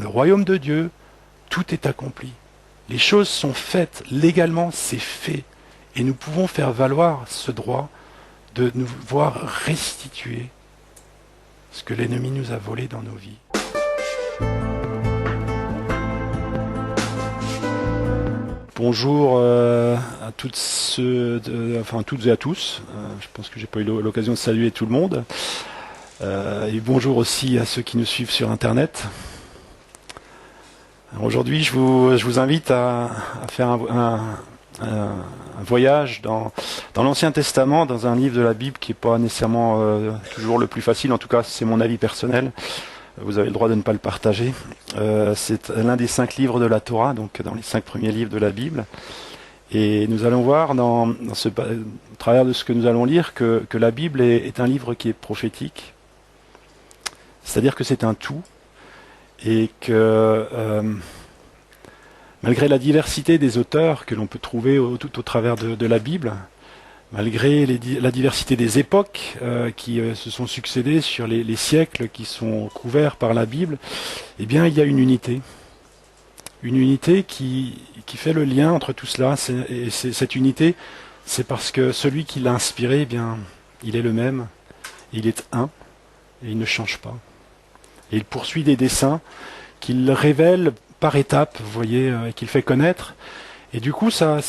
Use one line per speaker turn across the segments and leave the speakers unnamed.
le royaume de Dieu, tout est accompli. Les choses sont faites, légalement c'est fait. Et nous pouvons faire valoir ce droit de nous voir restituer ce que l'ennemi nous a volé dans nos vies. Bonjour à toutes et à tous. Je pense que j'ai pas eu l'occasion de saluer tout le monde. Et bonjour aussi à ceux qui nous suivent sur Internet. Alors aujourd'hui, je vous invite à faire un voyage dans l'Ancien Testament, dans un livre de la Bible qui n'est pas nécessairement toujours le plus facile. En tout cas, c'est mon avis personnel. Vous avez le droit de ne pas le partager. C'est l'un des 5 livres de la Torah, donc dans les 5 premiers livres de la Bible. Et nous allons voir, au travers de ce que nous allons lire, que la Bible est un livre qui est prophétique. C'est-à-dire que c'est un tout. Et que malgré la diversité des auteurs que l'on peut trouver tout au travers de la Bible, malgré la diversité des époques qui se sont succédées sur les siècles qui sont couverts par la Bible, eh bien il y a une unité. Une unité qui fait le lien entre tout cela. Et cette unité, c'est parce que celui qui l'a inspiré, eh bien, il est le même, il est un, et il ne change pas. Et il poursuit des desseins qu'il révèle par étapes, vous voyez, et qu'il fait connaître. Et du coup, ça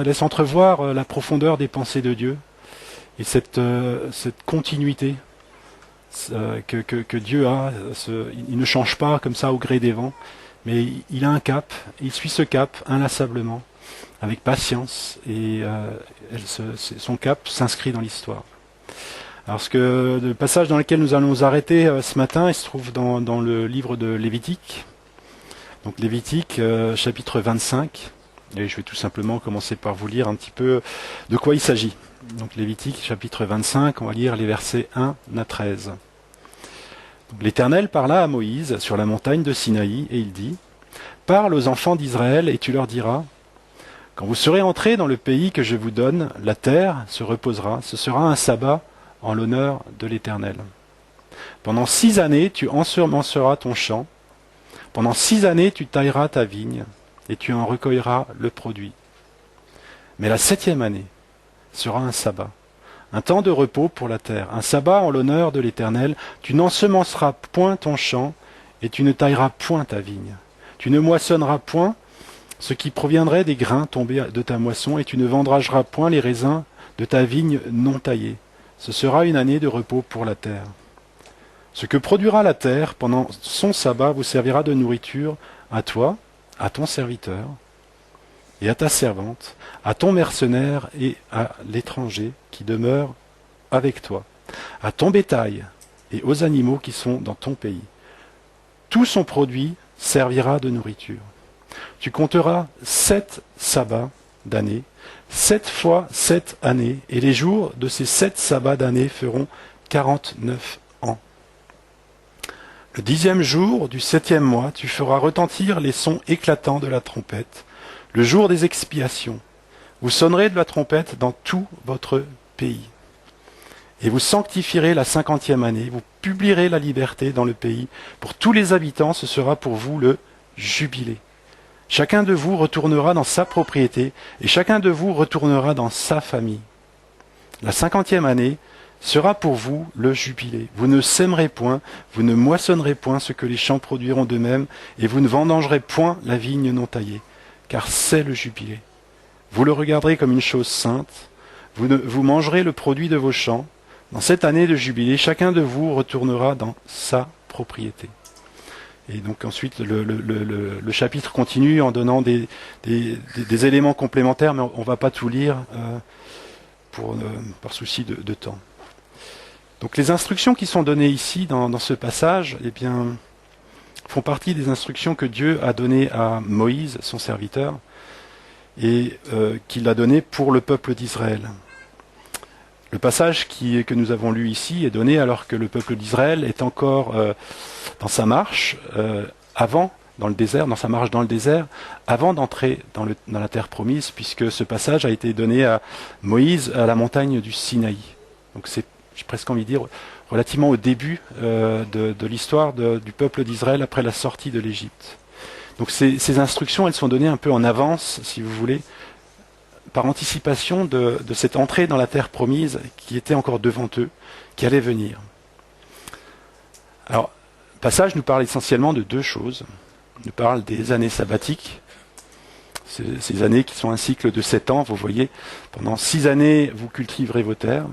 laisse entrevoir la profondeur des pensées de Dieu et cette continuité que Dieu a. Il ne change pas comme ça au gré des vents, mais il a un cap, il suit ce cap inlassablement, avec patience, et son cap s'inscrit dans l'histoire. Alors le passage dans lequel nous allons nous arrêter ce matin, il se trouve dans le livre de Lévitique. Donc Lévitique, chapitre 25. Et je vais tout simplement commencer par vous lire un petit peu de quoi il s'agit. Donc Lévitique, chapitre 25, on va lire les versets 1 à 13. Donc, L'Éternel parla à Moïse sur la montagne de Sinaï, et il dit : Parle aux enfants d'Israël, et tu leur diras : Quand vous serez entrés dans le pays que je vous donne, la terre se reposera, ce sera un sabbat en l'honneur de l'Éternel. Pendant 6 années, tu ensemenceras ton champ. Pendant 6 années, tu tailleras ta vigne, et tu en recueilleras le produit. Mais la 7e année sera un sabbat, un temps de repos pour la terre, un sabbat en l'honneur de l'Éternel. Tu n'ensemenceras point ton champ, et tu ne tailleras point ta vigne. Tu ne moissonneras point ce qui proviendrait des grains tombés de ta moisson, et tu ne vendageras point les raisins de ta vigne non taillée. Ce sera une année de repos pour la terre. Ce que produira la terre pendant son sabbat vous servira de nourriture à toi, à ton serviteur et à ta servante, à ton mercenaire et à l'étranger qui demeure avec toi, à ton bétail et aux animaux qui sont dans ton pays. Tout son produit servira de nourriture. Tu compteras 7 sabbats d'année, 7 fois 7 années, et les jours de ces 7 sabbats d'année feront 49 ans. Le 10e jour du 7e mois, tu feras retentir les sons éclatants de la trompette, le jour des expiations. Vous sonnerez de la trompette dans tout votre pays. Et vous sanctifierez la 50e année, vous publierez la liberté dans le pays. Pour tous les habitants, ce sera pour vous le jubilé. Chacun de vous retournera dans sa propriété, et chacun de vous retournera dans sa famille. La 50e année sera pour vous le jubilé. Vous ne sèmerez point, vous ne moissonnerez point ce que les champs produiront d'eux-mêmes, et vous ne vendangerez point la vigne non taillée, car c'est le jubilé. Vous le regarderez comme une chose sainte, vous mangerez le produit de vos champs. Dans cette année de jubilé, chacun de vous retournera dans sa propriété. Et donc ensuite, le chapitre continue en donnant des éléments complémentaires, mais on ne va pas tout lire par souci de temps. Donc les instructions qui sont données ici dans ce passage, eh bien, font partie des instructions que Dieu a données à Moïse, son serviteur, et qu'il a données pour le peuple d'Israël. Le passage que nous avons lu ici est donné alors que le peuple d'Israël est encore dans sa marche dans sa marche dans le désert, avant d'entrer dans la terre promise, puisque ce passage a été donné à Moïse à la montagne du Sinaï. Donc j'ai presque envie de dire, relativement au début de l'histoire du peuple d'Israël après la sortie de l'Égypte. Donc ces instructions, elles sont données un peu en avance, si vous voulez, par anticipation de cette entrée dans la terre promise qui était encore devant eux, qui allait venir. Alors, le passage nous parle essentiellement de deux choses. Il nous parle des années sabbatiques, ces années qui sont un cycle de 7 ans, vous voyez, pendant 6 années, vous cultiverez vos terres,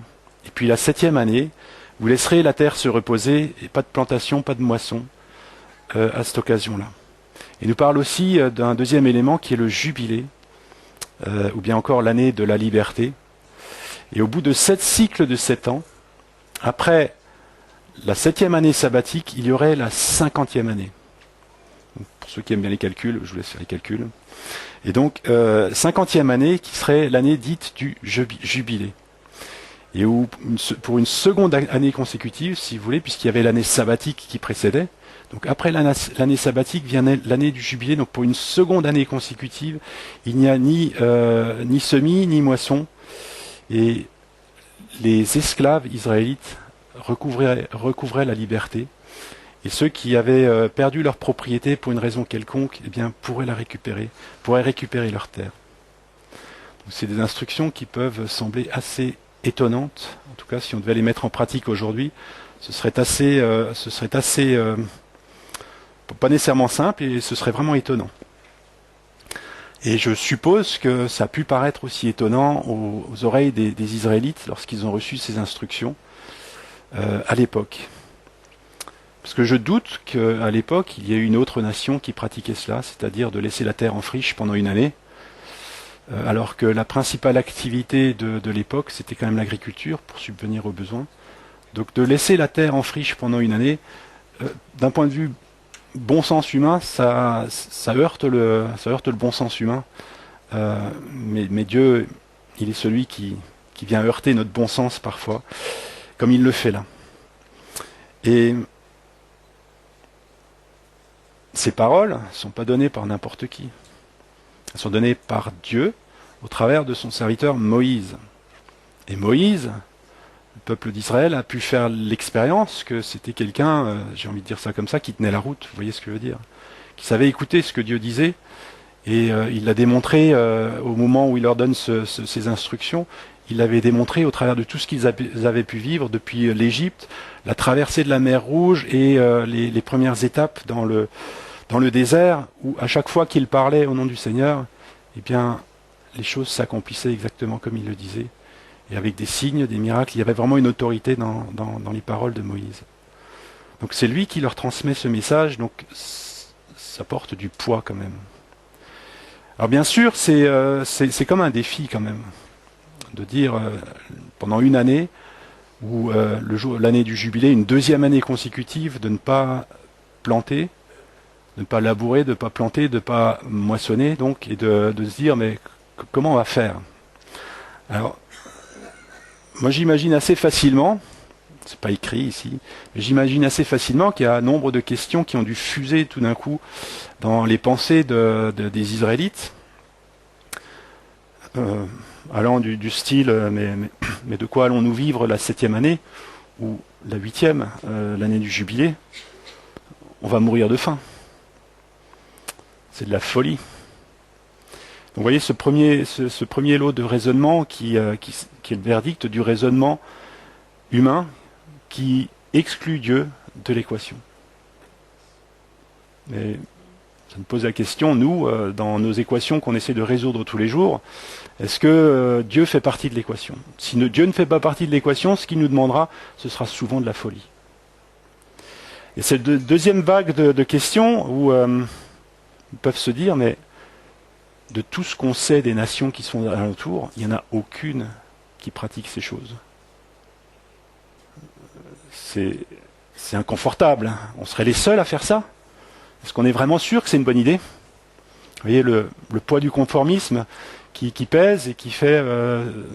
et puis la 7e année, vous laisserez la terre se reposer, et pas de plantation, pas de moisson, à cette occasion-là. Il nous parle aussi d'un deuxième élément qui est le jubilé, ou bien encore l'année de la liberté. Et au bout de 7 cycles de 7 ans, après la 7e année sabbatique, il y aurait la 50e année. Donc, pour ceux qui aiment bien les calculs, je vous laisse faire les calculs. Et donc, 50e année qui serait l'année dite du jubilé. Et où, pour une seconde année consécutive, si vous voulez, puisqu'il y avait l'année sabbatique qui précédait, donc après l'année sabbatique vient l'année du jubilé, donc pour une seconde année consécutive, il n'y a ni semis, ni moisson, et les esclaves israélites recouvraient la liberté, et ceux qui avaient perdu leur propriété pour une raison quelconque, eh bien, pourraient récupérer leur terre. Donc, c'est des instructions qui peuvent sembler assez étonnantes. En tout cas, si on devait les mettre en pratique aujourd'hui, ce serait assez, pas nécessairement simple, et ce serait vraiment étonnant. Et je suppose que ça a pu paraître aussi étonnant aux oreilles des Israélites lorsqu'ils ont reçu ces instructions à l'époque. Parce que je doute qu'à l'époque, il y ait eu une autre nation qui pratiquait cela, c'est-à-dire de laisser la terre en friche pendant une année, alors que la principale activité de l'époque, c'était quand même l'agriculture pour subvenir aux besoins. Donc de laisser la terre en friche pendant une année, d'un point de vue bon sens humain, ça heurte le bon sens humain. Mais Dieu, il est celui qui vient heurter notre bon sens parfois, comme il le fait là. Et ces paroles ne sont pas données par n'importe qui. Elles sont données par Dieu au travers de son serviteur Moïse. Et Moïse, le peuple d'Israël, a pu faire l'expérience que c'était quelqu'un, j'ai envie de dire ça comme ça, qui tenait la route, vous voyez ce que je veux dire, qui savait écouter ce que Dieu disait, et il l'a démontré au moment où il leur donne ces instructions. Il l'avait démontré au travers de tout ce qu'ils avaient pu vivre depuis l'Égypte, la traversée de la mer Rouge et les premières étapes dans le désert, où à chaque fois qu'il parlait au nom du Seigneur, eh bien, les choses s'accomplissaient exactement comme il le disait. Et avec des signes, des miracles, il y avait vraiment une autorité dans les paroles de Moïse. Donc c'est lui qui leur transmet ce message, donc ça porte du poids quand même. Alors bien sûr, c'est comme un défi quand même, de dire pendant une année, ou l'année du jubilé, une deuxième année consécutive, de ne pas planter, de ne pas labourer, de ne pas planter, de ne pas moissonner, donc, et de se dire, mais comment on va faire? Alors, moi j'imagine assez facilement, c'est pas écrit ici, mais j'imagine assez facilement qu'il y a un nombre de questions qui ont dû fuser tout d'un coup dans les pensées des Israélites, allant du style, mais de quoi allons-nous vivre la 7e année, ou la 8e, l'année du jubilé? On va mourir de faim. C'est de la folie. Donc vous voyez ce premier lot de raisonnement qui est le verdict du raisonnement humain qui exclut Dieu de l'équation. Mais ça nous pose la question, nous, dans nos équations qu'on essaie de résoudre tous les jours, est-ce que Dieu fait partie de l'équation? Si Dieu ne fait pas partie de l'équation, ce qu'il nous demandera, ce sera souvent de la folie. Et cette deuxième vague de questions où ils peuvent se dire, mais de tout ce qu'on sait des nations qui sont alentour, il n'y en a aucune qui pratique ces choses. C'est inconfortable. Hein. On serait les seuls à faire ça? Est-ce qu'on est vraiment sûr que c'est une bonne idée? Vous voyez le poids du conformisme qui pèse et qui fait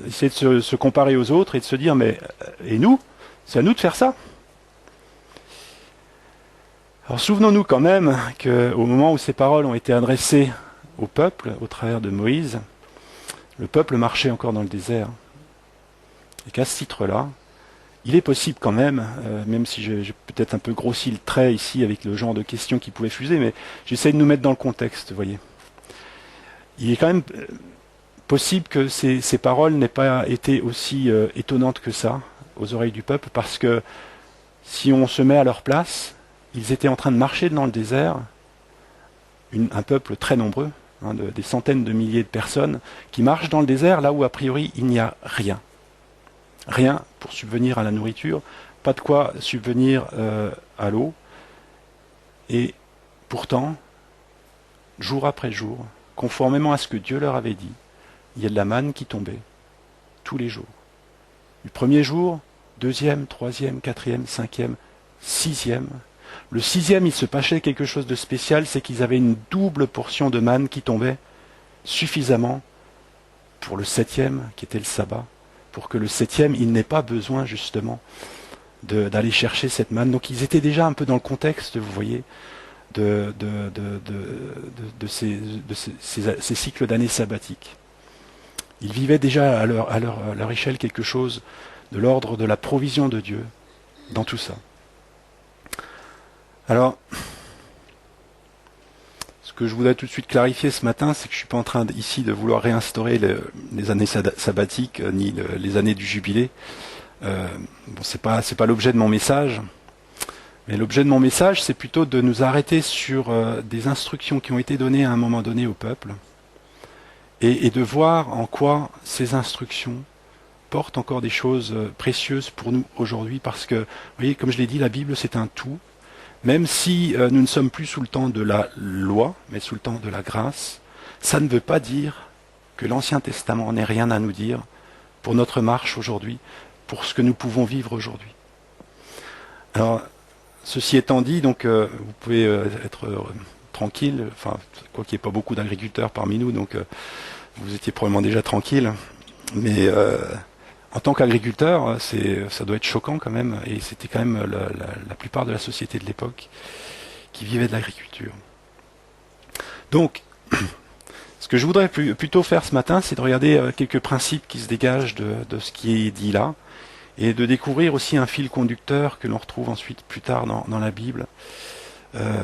essayer de se comparer aux autres et de se dire, mais et nous? C'est à nous de faire ça? Alors souvenons-nous quand même qu'au moment où ces paroles ont été adressées au peuple, au travers de Moïse, le peuple marchait encore dans le désert. Et qu'à ce titre-là, Il est possible quand même, même si j'ai peut-être un peu grossi le trait ici avec le genre de questions qui pouvaient fuser, mais j'essaie de nous mettre dans le contexte, vous voyez. Il est quand même possible que ces paroles n'aient pas été aussi étonnantes que ça aux oreilles du peuple, parce que si on se met à leur place, ils étaient en train de marcher dans le désert, un peuple très nombreux, hein, des centaines de milliers de personnes, qui marchent dans le désert là où a priori il n'y a rien. Rien pour subvenir à la nourriture, pas de quoi subvenir à l'eau. Et pourtant, jour après jour, conformément à ce que Dieu leur avait dit, il y a de la manne qui tombait tous les jours. Du premier jour, deuxième, troisième, quatrième, cinquième, sixième. Le sixième, il se passait quelque chose de spécial, c'est qu'ils avaient une double portion de manne qui tombait suffisamment pour le septième, qui était le sabbat, pour que le septième, il n'ait pas besoin justement d'aller chercher cette manne. Donc ils étaient déjà un peu dans le contexte, vous voyez, de ces cycles d'années sabbatiques. Ils vivaient déjà à leur échelle quelque chose de l'ordre de la provision de Dieu dans tout ça. Alors, ce que je voudrais tout de suite clarifier ce matin, c'est que je ne suis pas en train ici de vouloir réinstaurer les années sabbatiques, ni les années du jubilé. Bon, c'est pas l'objet de mon message. Mais l'objet de mon message, c'est plutôt de nous arrêter sur des instructions qui ont été données à un moment donné au peuple, et de voir en quoi ces instructions portent encore des choses précieuses pour nous aujourd'hui, parce que, vous voyez, comme je l'ai dit, la Bible, c'est un tout. Même si nous ne sommes plus sous le temps de la loi, mais sous le temps de la grâce, ça ne veut pas dire que l'Ancien Testament n'ait rien à nous dire pour notre marche aujourd'hui, pour ce que nous pouvons vivre aujourd'hui. Alors, ceci étant dit, donc vous pouvez être tranquille, enfin, quoi qu'il n'y ait pas beaucoup d'agriculteurs parmi nous, donc vous étiez probablement déjà tranquille, mais en tant qu'agriculteur, ça doit être choquant quand même, et c'était quand même la plupart de la société de l'époque qui vivait de l'agriculture. Donc, ce que je voudrais plutôt faire ce matin, c'est de regarder quelques principes qui se dégagent de ce qui est dit là, et de découvrir aussi un fil conducteur que l'on retrouve ensuite plus tard dans la Bible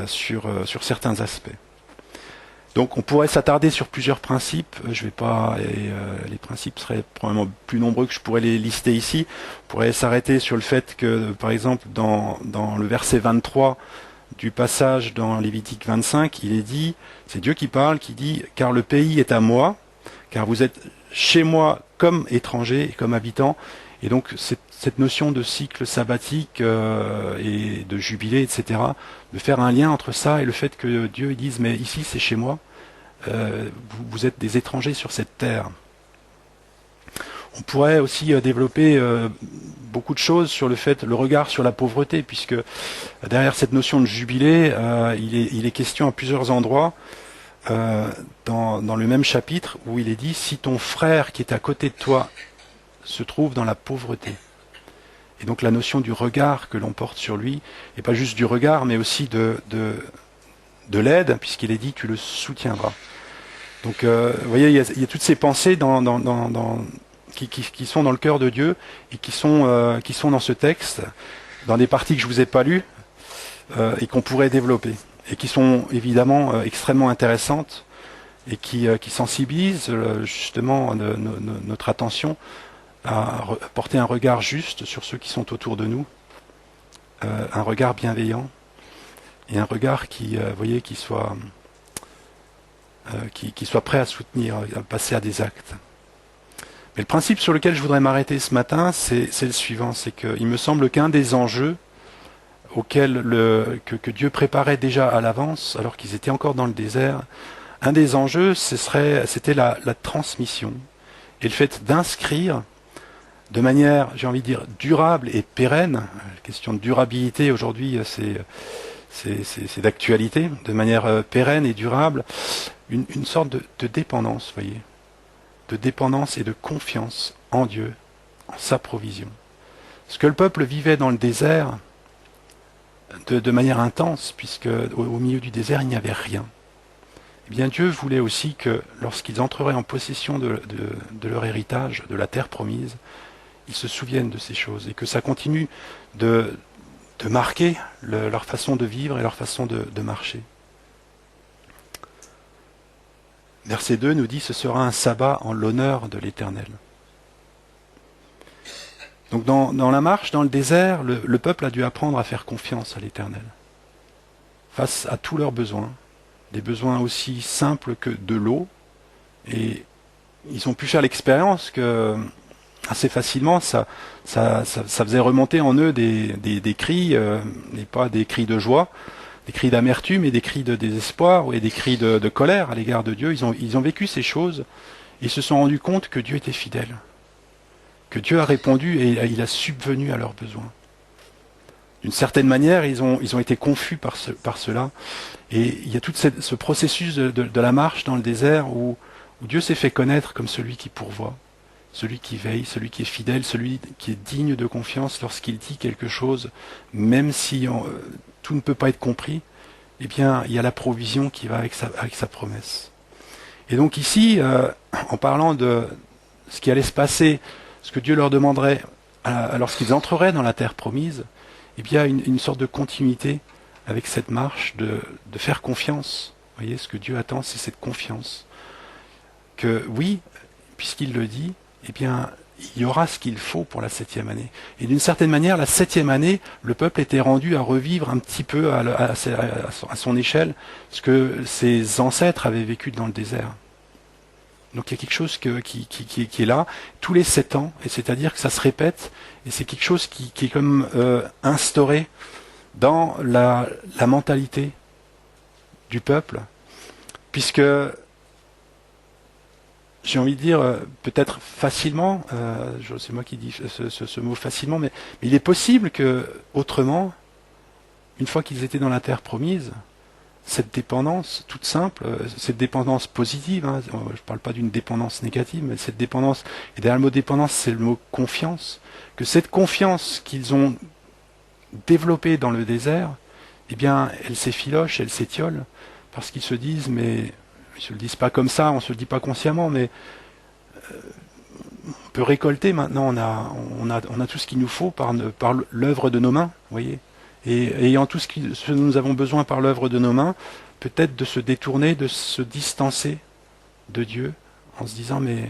sur certains aspects. Donc on pourrait s'attarder sur plusieurs principes, je vais pas, les principes seraient probablement plus nombreux que je pourrais les lister ici. On pourrait s'arrêter sur le fait que, par exemple, dans le verset 23 du passage dans Lévitique 25, il est dit, c'est Dieu qui parle, qui dit « Car le pays est à moi, car vous êtes chez moi comme étrangers et comme habitants ». Et donc cette notion de cycle sabbatique et de jubilé, etc., de faire un lien entre ça et le fait que Dieu dise « Mais ici c'est chez moi ». Vous êtes des étrangers sur cette terre. On pourrait aussi développer beaucoup de choses sur le regard sur la pauvreté, puisque derrière cette notion de jubilé, il est question à plusieurs endroits dans le même chapitre où il est dit « Si ton frère qui est à côté de toi se trouve dans la pauvreté ». Et donc la notion du regard que l'on porte sur lui, et pas juste du regard, mais aussi de l'aide, puisqu'il est dit « Tu le soutiendras ». Donc, vous voyez, il y a toutes ces pensées qui sont dans le cœur de Dieu et qui sont dans ce texte, dans des parties que je vous ai pas lues et qu'on pourrait développer, et qui sont évidemment extrêmement intéressantes et qui sensibilisent justement notre attention à porter un regard juste sur ceux qui sont autour de nous, un regard bienveillant et un regard qui soit prêt à soutenir, à passer à des actes. Mais le principe sur lequel je voudrais m'arrêter ce matin, c'est le suivant, c'est qu'il me semble qu'un des enjeux auxquels que Dieu préparait déjà à l'avance, alors qu'ils étaient encore dans le désert, un des enjeux, c'était la transmission et le fait d'inscrire de manière, j'ai envie de dire, durable et pérenne. La question de durabilité aujourd'hui, c'est d'actualité, de manière pérenne et durable, une sorte de dépendance, voyez, de dépendance et de confiance en Dieu, en sa provision. Ce que le peuple vivait dans le désert, de manière intense, puisque au milieu du désert, il n'y avait rien. Eh bien, Dieu voulait aussi que, lorsqu'ils entreraient en possession de leur héritage, de la terre promise, ils se souviennent de ces choses et que ça continue de marquer leur façon de vivre et leur façon de marcher. Verset 2 nous dit, ce sera un sabbat en l'honneur de l'Éternel. Donc dans la marche, dans le désert, le peuple a dû apprendre à faire confiance à l'Éternel. Face à tous leurs besoins, des besoins aussi simples que de l'eau, et ils ont pu faire l'expérience que assez facilement, ça faisait remonter en eux des cris, et pas des cris de joie, des cris d'amertume et des cris de désespoir et des cris de colère à l'égard de Dieu. Ils ont vécu ces choses et ils se sont rendus compte que Dieu était fidèle, que Dieu a répondu et il a subvenu à leurs besoins. D'une certaine manière, ils ont été confus par cela. Et il y a tout ce processus de la marche dans le désert où Dieu s'est fait connaître comme celui qui pourvoit, celui qui veille, celui qui est fidèle, celui qui est digne de confiance lorsqu'il dit quelque chose, même si tout ne peut pas être compris, eh bien, il y a la provision qui va avec sa promesse. Et donc ici, en parlant de ce qui allait se passer, ce que Dieu leur demanderait lorsqu'ils entreraient dans la terre promise, eh bien, une sorte de continuité avec cette marche de faire confiance. Vous voyez, ce que Dieu attend, c'est cette confiance. Que oui, puisqu'il le dit, eh bien, il y aura ce qu'il faut pour la 7e année. Et d'une certaine manière, la 7e année, le peuple était rendu à revivre un petit peu à son échelle ce que ses ancêtres avaient vécu dans le désert. Donc il y a quelque chose qui est là tous les 7 ans, et c'est-à-dire que ça se répète, et c'est quelque chose qui est comme instauré dans la mentalité du peuple, puisque j'ai envie de dire, peut-être facilement, c'est moi qui dis ce mot facilement, mais il est possible que, autrement, une fois qu'ils étaient dans la terre promise, cette dépendance toute simple, cette dépendance positive, hein, je ne parle pas d'une dépendance négative, mais cette dépendance, et derrière le mot dépendance, c'est le mot confiance, que cette confiance qu'ils ont développée dans le désert, eh bien, elle s'effiloche, elle s'étiole, parce qu'ils se disent, mais ils ne se le disent pas comme ça, on ne se le dit pas consciemment, mais on peut récolter maintenant, on a tout ce qu'il nous faut par l'œuvre de nos mains, vous voyez. Et ayant tout ce dont nous avons besoin par l'œuvre de nos mains, peut-être de se détourner, de se distancer de Dieu, en se disant, mais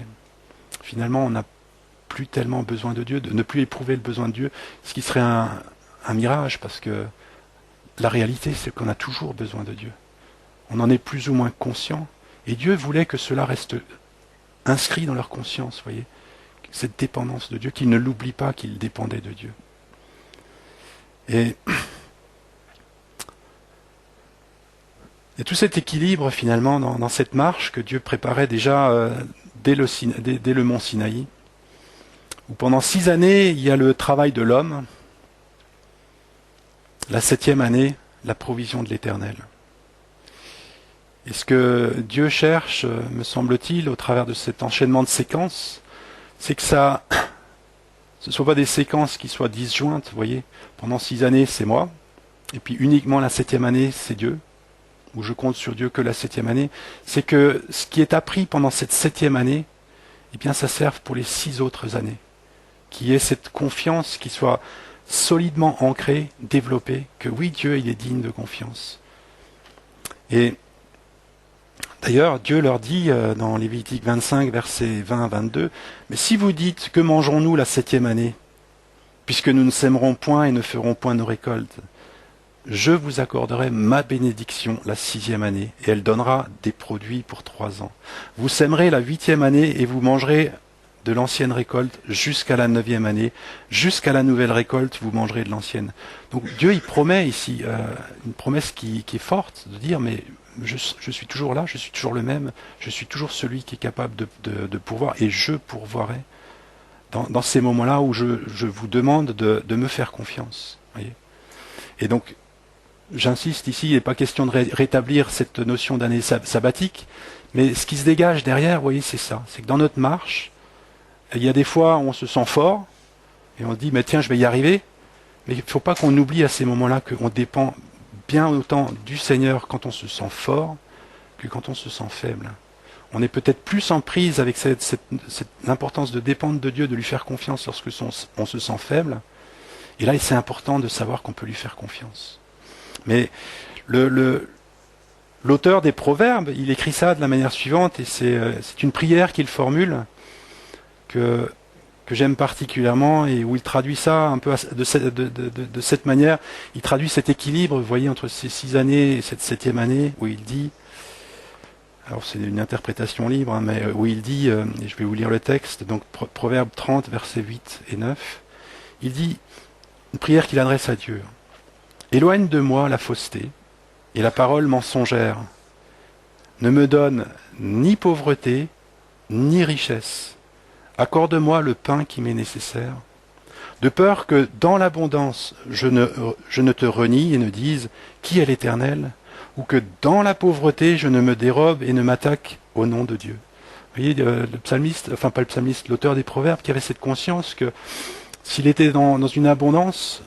finalement, on n'a plus tellement besoin de Dieu, de ne plus éprouver le besoin de Dieu, ce qui serait un mirage, parce que la réalité, c'est qu'on a toujours besoin de Dieu. On en est plus ou moins conscient, et Dieu voulait que cela reste inscrit dans leur conscience, voyez, cette dépendance de Dieu, qu'ils ne l'oublient pas qu'ils dépendaient de Dieu. Et tout cet équilibre finalement dans cette marche que Dieu préparait déjà dès le mont Sinaï, où pendant 6 années il y a le travail de l'homme, la 7e année, la provision de l'Éternel. Et ce que Dieu cherche, me semble-t-il, au travers de cet enchaînement de séquences, c'est que ce ne soit pas des séquences qui soient disjointes, vous voyez. Pendant 6 années, c'est moi, et puis uniquement la 7e année, c'est Dieu, où je compte sur Dieu que la 7e année. C'est que ce qui est appris pendant cette 7e année, eh bien, ça serve pour les 6 autres années. Qu'il y ait cette confiance qui soit solidement ancrée, développée, que oui, Dieu, il est digne de confiance. Et d'ailleurs, Dieu leur dit dans Lévitique 25, versets 20 à 22, « Mais si vous dites, que mangerons-nous la 7e année, puisque nous ne sèmerons point et ne ferons point nos récoltes, je vous accorderai ma bénédiction la 6e année, et elle donnera des produits pour 3 ans. Vous sèmerez la 8e année, et vous mangerez de l'ancienne récolte jusqu'à la 9e année. Jusqu'à la nouvelle récolte, vous mangerez de l'ancienne. » Donc Dieu, il promet ici une promesse qui est forte, de dire, mais je suis toujours là, je suis toujours le même, je suis toujours celui qui est capable de pourvoir, et je pourvoirai dans ces moments-là où je vous demande de me faire confiance. Voyez. Et donc, j'insiste ici, il n'est pas question de rétablir cette notion d'année sabbatique, mais ce qui se dégage derrière, vous voyez, c'est ça. C'est que dans notre marche, il y a des fois où on se sent fort, et on se dit, mais tiens, je vais y arriver, mais il ne faut pas qu'on oublie à ces moments-là qu'on dépend bien autant du Seigneur quand on se sent fort que quand on se sent faible. on est peut-être plus en prise avec cette importance de dépendre de Dieu, de lui faire confiance lorsque on se sent faible. Et là, c'est important de savoir qu'on peut lui faire confiance. Mais l'auteur des Proverbes, il écrit ça de la manière suivante, et c'est une prière qu'il formule, que j'aime particulièrement, et où il traduit ça un peu de cette manière. Il traduit cet équilibre, vous voyez, entre ces 6 années et cette 7e année, où il dit, alors c'est une interprétation libre, hein, mais où il dit, et je vais vous lire le texte, donc Proverbe 30, versets 8 et 9, il dit, une prière qu'il adresse à Dieu. Éloigne de moi la fausseté et la parole mensongère. Ne me donne ni pauvreté, ni richesse. Accorde-moi le pain qui m'est nécessaire. De peur que dans l'abondance, je ne te renie et ne dise qui est l'Éternel, ou que dans la pauvreté, je ne me dérobe et ne m'attaque au nom de Dieu. Vous voyez, le psalmiste, enfin pas le psalmiste, l'auteur des Proverbes, qui avait cette conscience que s'il était dans une abondance,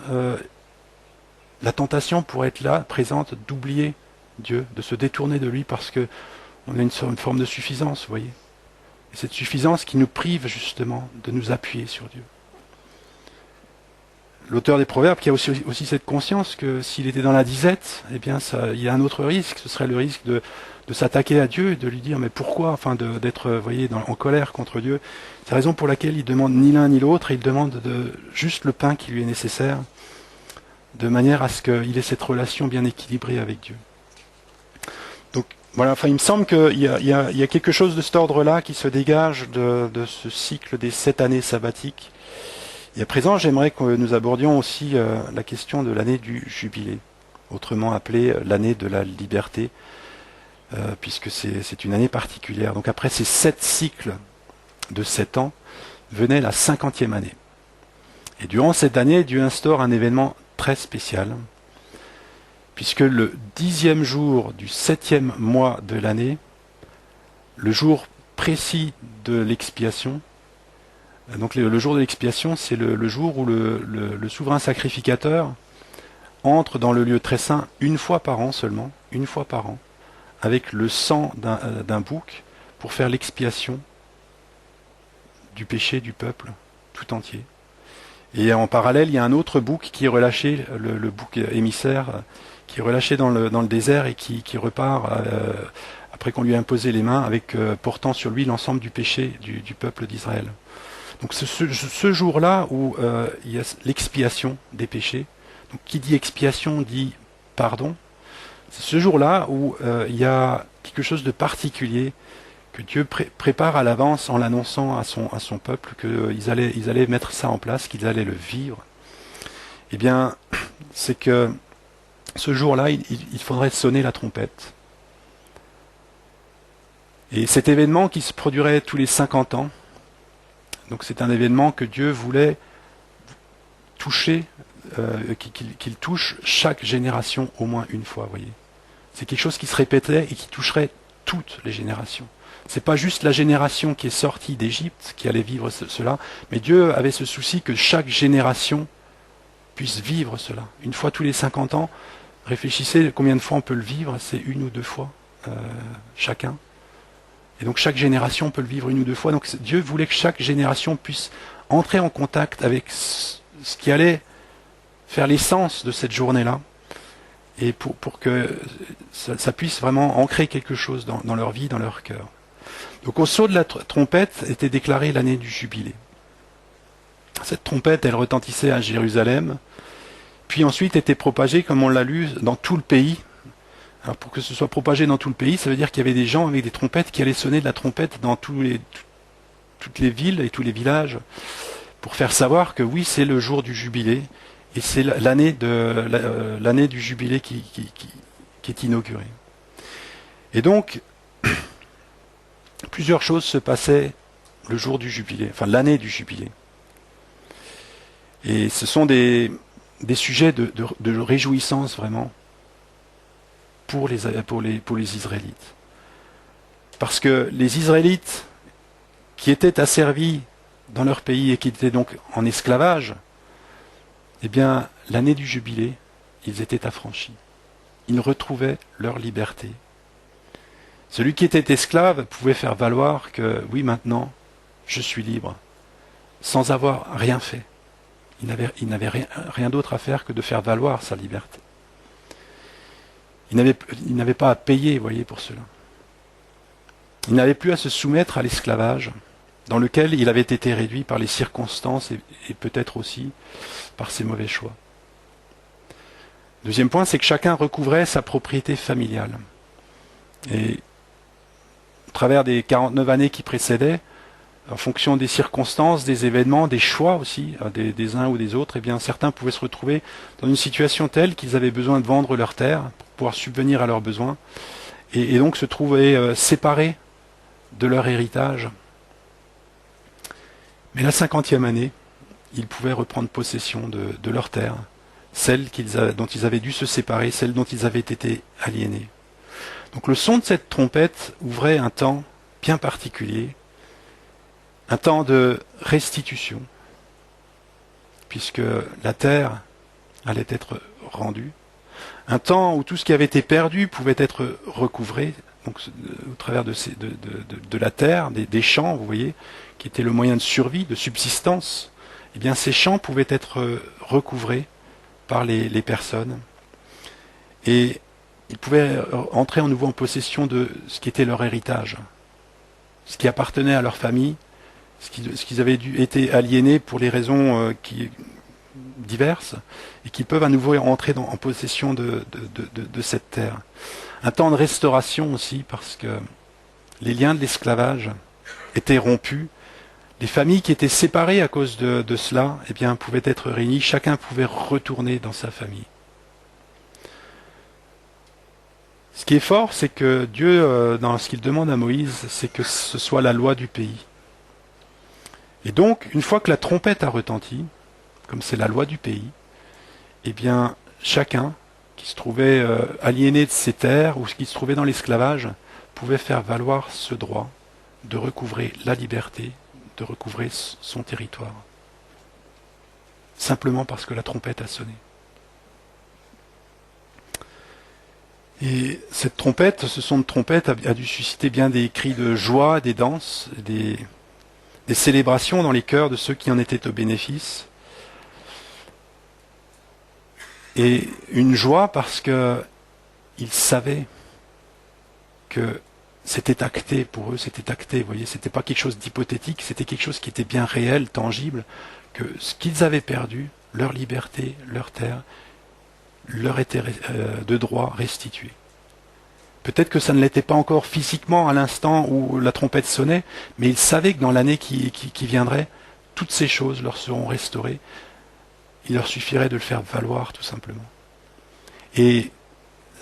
la tentation pourrait être là, présente, d'oublier Dieu, de se détourner de lui parce que on a une forme de suffisance, vous voyez. Et cette suffisance qui nous prive justement de nous appuyer sur Dieu. L'auteur des Proverbes qui a aussi cette conscience que s'il était dans la disette, eh bien il y a un autre risque, ce serait le risque de s'attaquer à Dieu et de lui dire mais pourquoi, enfin d'être voyez, en colère contre Dieu. C'est la raison pour laquelle il demande ni l'un ni l'autre, et il demande juste le pain qui lui est nécessaire, de manière à ce qu'il ait cette relation bien équilibrée avec Dieu. Donc voilà, enfin il me semble qu'il y a quelque chose de cet ordre-là qui se dégage de ce cycle des 7 années sabbatiques. Et à présent, j'aimerais que nous abordions aussi la question de l'année du jubilé, autrement appelée l'année de la liberté, puisque c'est une année particulière. Donc après ces 7 cycles de 7 ans, venait la 50e année. Et durant cette année, Dieu instaure un événement très spécial, puisque le 10e jour du 7e mois de l'année, le jour précis de l'expiation, donc le jour de l'expiation, c'est le jour où le souverain sacrificateur entre dans le lieu très saint une fois par an seulement, une fois par an, avec le sang d'un bouc pour faire l'expiation du péché du peuple tout entier. Et en parallèle, il y a un autre bouc qui est relâché, le bouc émissaire, qui est relâché dans le désert et qui repart après qu'on lui a imposé les mains, avec portant sur lui l'ensemble du péché du peuple d'Israël. Donc ce jour-là où il y a l'expiation des péchés, donc qui dit expiation dit pardon, c'est ce jour-là où il y a quelque chose de particulier que Dieu prépare à l'avance en l'annonçant à son peuple qu'ils allaient mettre ça en place, qu'ils allaient le vivre. Eh bien, c'est que ce jour-là, il faudrait sonner la trompette. Et cet événement qui se produirait tous les 50 ans, donc c'est un événement que Dieu voulait toucher, qu'il touche chaque génération au moins une fois, vous voyez. C'est quelque chose qui se répétait et qui toucherait toutes les générations. C'est pas juste la génération qui est sortie d'Égypte qui allait vivre cela, mais Dieu avait ce souci que chaque génération puisse vivre cela. Une fois tous les 50 ans, réfléchissez combien de fois on peut le vivre, c'est 1 ou 2 fois chacun. Et donc chaque génération peut le vivre 1 ou 2 fois. Donc Dieu voulait que chaque génération puisse entrer en contact avec ce qui allait faire l'essence de cette journée-là, et pour que ça puisse vraiment ancrer quelque chose dans leur vie, dans leur cœur. Donc au saut de la trompette était déclarée l'année du jubilé. Cette trompette, elle retentissait à Jérusalem, puis ensuite était propagée, comme on l'a lu, dans tout le pays. Alors pour que ce soit propagé dans tout le pays, ça veut dire qu'il y avait des gens avec des trompettes qui allaient sonner de la trompette dans toutes les villes et tous les villages, pour faire savoir que oui, c'est le jour du jubilé, et c'est l'année du jubilé qui est inaugurée. Et donc, plusieurs choses se passaient le jour du jubilé, enfin l'année du jubilé. Et ce sont des sujets de réjouissance vraiment pour les Israélites. Parce que les Israélites qui étaient asservis dans leur pays et qui étaient donc en esclavage, eh bien, l'année du jubilé, ils étaient affranchis. Ils retrouvaient leur liberté. Celui qui était esclave pouvait faire valoir que, oui, maintenant, je suis libre, sans avoir rien fait. Il n'avait rien d'autre à faire que de faire valoir sa liberté. Il n'avait pas à payer, vous voyez, pour cela. Il n'avait plus à se soumettre à l'esclavage, dans lequel il avait été réduit par les circonstances et peut-être aussi par ses mauvais choix. Deuxième point, c'est que chacun recouvrait sa propriété familiale. Et au travers des 49 années qui précédaient, en fonction des circonstances, des événements, des choix aussi, des uns ou des autres, eh bien, certains pouvaient se retrouver dans une situation telle qu'ils avaient besoin de vendre leurs terres pour pouvoir subvenir à leurs besoins, et donc se trouver séparés de leur héritage. Mais la 50e année, ils pouvaient reprendre possession de leurs terres, celles dont ils avaient dû se séparer, celles dont ils avaient été aliénés. Donc le son de cette trompette ouvrait un temps bien particulier, un temps de restitution, puisque la terre allait être rendue, un temps où tout ce qui avait été perdu pouvait être recouvré, donc au travers de la terre, des champs, vous voyez, qui étaient le moyen de survie, de subsistance. Eh bien, ces champs pouvaient être recouvrés par les personnes, et ils pouvaient entrer en nouveau en possession de ce qui était leur héritage, ce qui appartenait à leur famille, ce qu'ils avaient été aliénés pour les raisons diverses, et qui peuvent à nouveau entrer en possession de cette terre. Un temps de restauration aussi, parce que les liens de l'esclavage étaient rompus. Les familles qui étaient séparées à cause de cela, eh bien, pouvaient être réunies. Chacun pouvait retourner dans sa famille. Ce qui est fort, c'est que Dieu, dans ce qu'il demande à Moïse, c'est que ce soit la loi du pays. Et donc, une fois que la trompette a retenti, comme c'est la loi du pays, eh bien, chacun qui se trouvait aliéné de ses terres ou qui se trouvait dans l'esclavage pouvait faire valoir ce droit de recouvrer la liberté, de recouvrer son territoire. Simplement parce que la trompette a sonné. Et cette trompette, ce son de trompette a dû susciter bien des cris de joie, des danses, des célébrations dans les cœurs de ceux qui en étaient au bénéfice. Et une joie parce que ils savaient que c'était acté pour eux, c'était acté, vous voyez, c'était pas quelque chose d'hypothétique, c'était quelque chose qui était bien réel, tangible, que ce qu'ils avaient perdu, leur liberté, leur terre, leur était de droit restitué. Peut-être que ça ne l'était pas encore physiquement à l'instant où la trompette sonnait, mais ils savaient que dans l'année qui viendrait, toutes ces choses leur seront restaurées. Il leur suffirait de le faire valoir, tout simplement. Et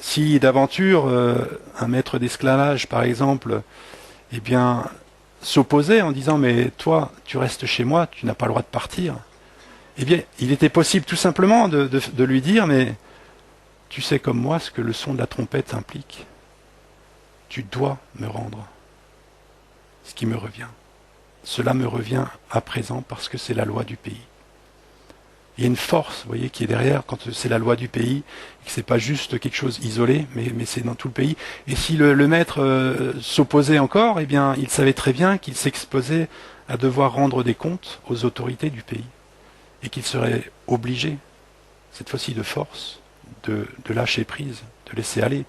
si d'aventure, un maître d'esclavage, par exemple, eh bien, s'opposait en disant « mais toi, tu restes chez moi, tu n'as pas le droit de partir », eh bien, il était possible tout simplement de lui dire « mais tu sais comme moi ce que le son de la trompette implique. Tu dois me rendre ce qui me revient. Cela me revient à présent parce que c'est la loi du pays. » Il y a une force, vous voyez, qui est derrière quand c'est la loi du pays, et que c'est pas juste quelque chose isolé, mais c'est dans tout le pays. Et si le maître s'opposait encore, eh bien, il savait très bien qu'il s'exposait à devoir rendre des comptes aux autorités du pays, et qu'il serait obligé, cette fois-ci de force, de lâcher prise, de laisser aller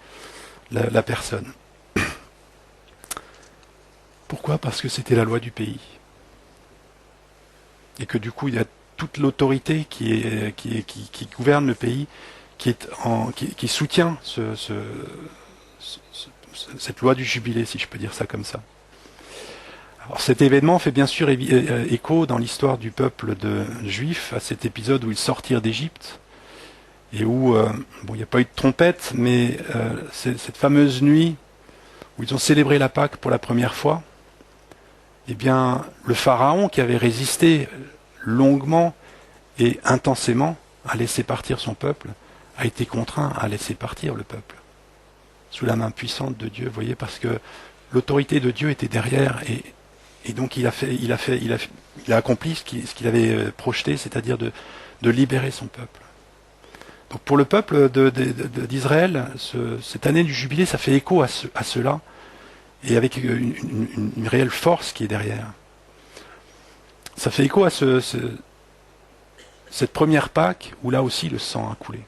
la personne. Pourquoi ? Parce que c'était la loi du pays. Et que du coup, il y a toute l'autorité qui gouverne le pays, qui soutient cette loi du jubilé, si je peux dire ça comme ça. Alors cet événement fait bien sûr écho dans l'histoire du peuple juif, à cet épisode où ils sortirent d'Égypte, et où, il n'y a pas eu de trompette, mais cette fameuse nuit où ils ont célébré la Pâque pour la première fois, eh bien, le pharaon qui avait résisté longuement et intensément à laisser partir son peuple, a été contraint à laisser partir le peuple, sous la main puissante de Dieu, vous voyez, parce que l'autorité de Dieu était derrière, et donc il a accompli ce qu'il avait projeté, c'est-à-dire de libérer son peuple. Donc pour le peuple d'Israël, cette année du jubilé, ça fait écho à cela, et avec une réelle force qui est derrière. Ça fait écho à cette première Pâque où là aussi le sang a coulé.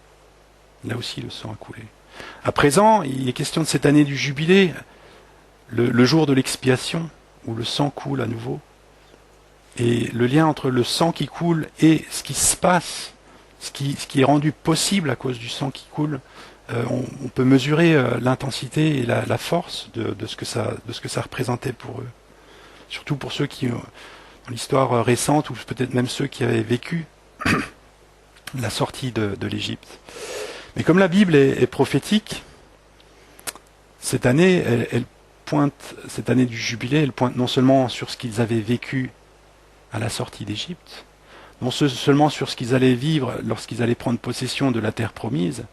Là aussi le sang a coulé. À présent, il est question de cette année du jubilé, le jour de l'expiation, où le sang coule à nouveau. Et le lien entre le sang qui coule et ce qui se passe, ce qui est rendu possible à cause du sang qui coule, on peut mesurer l'intensité et la force de ce que ça représentait pour eux. Surtout pour ceux qui, dans l'histoire récente, ou peut-être même ceux qui avaient vécu la sortie de l'Égypte. Mais comme la Bible est prophétique, cette année, elle pointe, cette année du jubilé, elle pointe non seulement sur ce qu'ils avaient vécu à la sortie d'Égypte, non seulement sur ce qu'ils allaient vivre lorsqu'ils allaient prendre possession de la terre promise,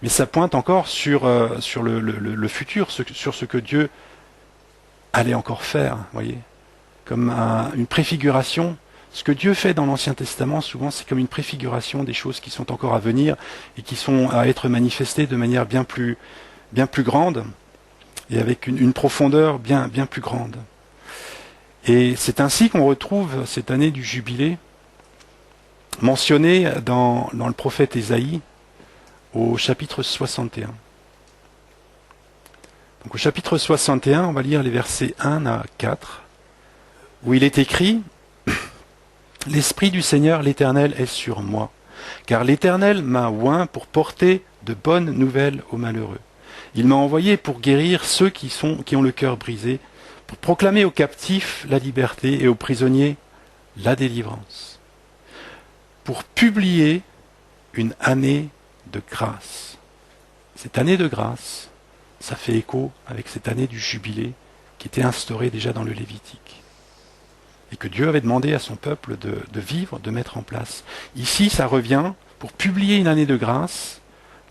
mais ça pointe encore sur le futur, sur ce que Dieu allait encore faire, voyez, comme une préfiguration. Ce que Dieu fait dans l'Ancien Testament, souvent, c'est comme une préfiguration des choses qui sont encore à venir et qui sont à être manifestées de manière bien plus grande et avec une profondeur bien plus grande. Et c'est ainsi qu'on retrouve cette année du jubilé mentionnée dans le prophète Ésaïe au chapitre 61. Donc au chapitre 61, on va lire les versets 1 à 4, où il est écrit « L'Esprit du Seigneur l'Éternel est sur moi, car l'Éternel m'a oint pour porter de bonnes nouvelles aux malheureux. Il m'a envoyé pour guérir ceux qui ont le cœur brisé, pour proclamer aux captifs la liberté et aux prisonniers la délivrance, pour publier une année de grâce. » Cette année de grâce, ça fait écho avec cette année du jubilé qui était instaurée déjà dans le Lévitique et que Dieu avait demandé à son peuple de vivre, de mettre en place. Ici, ça revient pour publier une année de grâce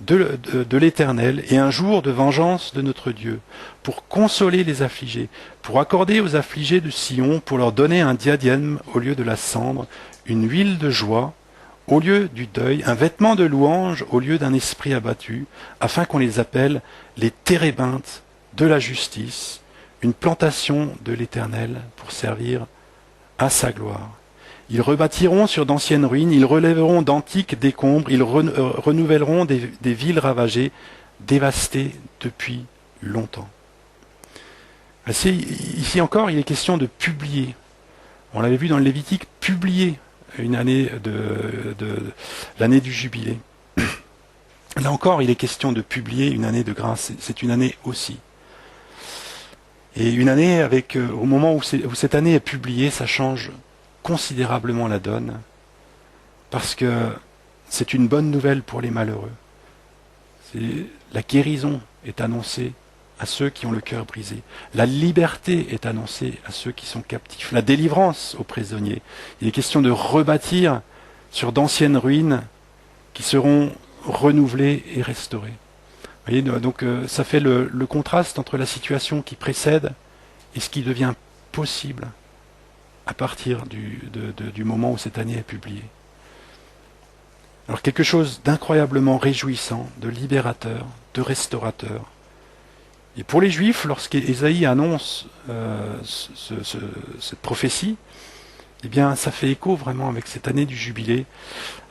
de l'Éternel et un jour de vengeance de notre Dieu, pour consoler les affligés, pour accorder aux affligés de Sion, pour leur donner un diadème au lieu de la cendre, une huile de joie au lieu du deuil, un vêtement de louange au lieu d'un esprit abattu, afin qu'on les appelle les térébintes de la justice, une plantation de l'Éternel pour servir à sa gloire. Ils rebâtiront sur d'anciennes ruines, ils relèveront d'antiques décombres, ils renouvelleront des villes ravagées, dévastées depuis longtemps. Ici encore, il est question de publier. On l'avait vu dans le Lévitique, publier une année l'année du jubilé. Là encore, il est question de publier une année de grâce. C'est une année aussi. Et une année avec, au moment où cette année est publiée, ça change considérablement la donne, parce que c'est une bonne nouvelle pour les malheureux. La guérison est annoncée à ceux qui ont le cœur brisé. La liberté est annoncée à ceux qui sont captifs. La délivrance aux prisonniers. Il est question de rebâtir sur d'anciennes ruines qui seront renouvelées et restaurées. Vous voyez, donc ça fait le contraste entre la situation qui précède et ce qui devient possible à partir du moment où cette année est publiée. Alors quelque chose d'incroyablement réjouissant, de libérateur, de restaurateur. Et pour les Juifs, lorsqu'Ésaïe annonce cette prophétie, eh bien, ça fait écho vraiment avec cette année du jubilé,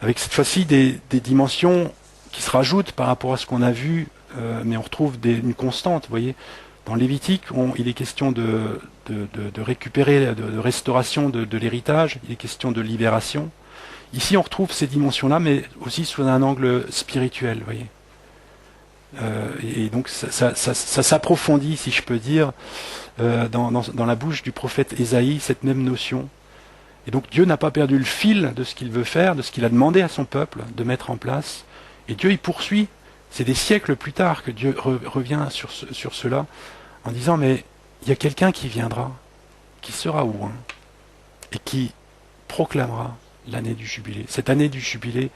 avec cette fois-ci des dimensions qui se rajoutent par rapport à ce qu'on a vu, mais on retrouve une constante, vous voyez. Dans Lévitique, il est question de récupérer, de restauration de l'héritage, il est question de libération. Ici, on retrouve ces dimensions-là, mais aussi sous un angle spirituel, vous voyez. Et donc, ça s'approfondit, si je peux dire, dans la bouche du prophète Ésaïe, cette même notion. Et donc, Dieu n'a pas perdu le fil de ce qu'il veut faire, de ce qu'il a demandé à son peuple de mettre en place. Et Dieu, il poursuit. C'est des siècles plus tard que Dieu revient sur cela, en disant, mais il y a quelqu'un qui viendra, qui sera oint, et qui proclamera l'année du jubilé. Cette année du jubilé,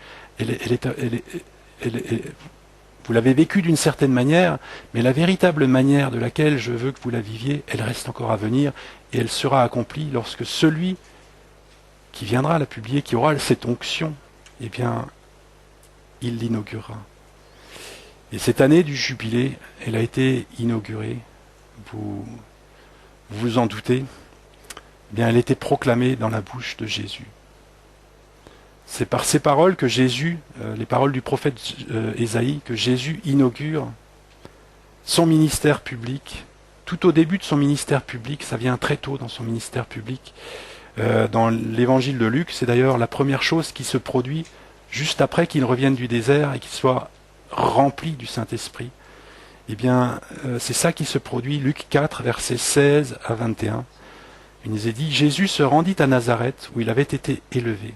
vous l'avez vécue d'une certaine manière, mais la véritable manière de laquelle je veux que vous la viviez, elle reste encore à venir, et elle sera accomplie lorsque celui qui viendra la publier, qui aura cette onction, eh bien, il l'inaugurera. Et cette année du jubilé, elle a été inaugurée. Vous vous vous en doutez, eh bien, elle était proclamée dans la bouche de Jésus. C'est par ces paroles que Jésus, les paroles du prophète Ésaïe, que Jésus inaugure son ministère public. Tout au début de son ministère public, ça vient très tôt dans son ministère public. Dans l'évangile de Luc, c'est d'ailleurs la première chose qui se produit juste après qu'il revienne du désert et qu'il soit rempli du Saint-Esprit. Eh bien, c'est ça qui se produit, Luc 4, versets 16 à 21. Il nous est dit, Jésus se rendit à Nazareth, où il avait été élevé.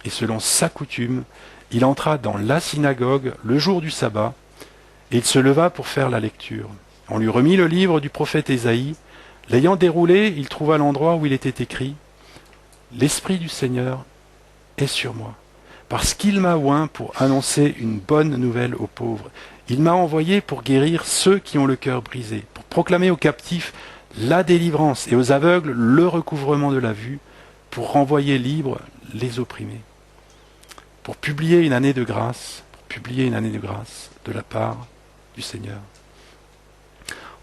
Et selon sa coutume, il entra dans la synagogue le jour du sabbat, et il se leva pour faire la lecture. On lui remit le livre du prophète Ésaïe. L'ayant déroulé, il trouva l'endroit où il était écrit « L'Esprit du Seigneur est sur moi, parce qu'il m'a oint pour annoncer une bonne nouvelle aux pauvres. Il m'a envoyé pour guérir ceux qui ont le cœur brisé, pour proclamer aux captifs la délivrance et aux aveugles le recouvrement de la vue, pour renvoyer libres les opprimés, pour publier une année de grâce, de la part du Seigneur. »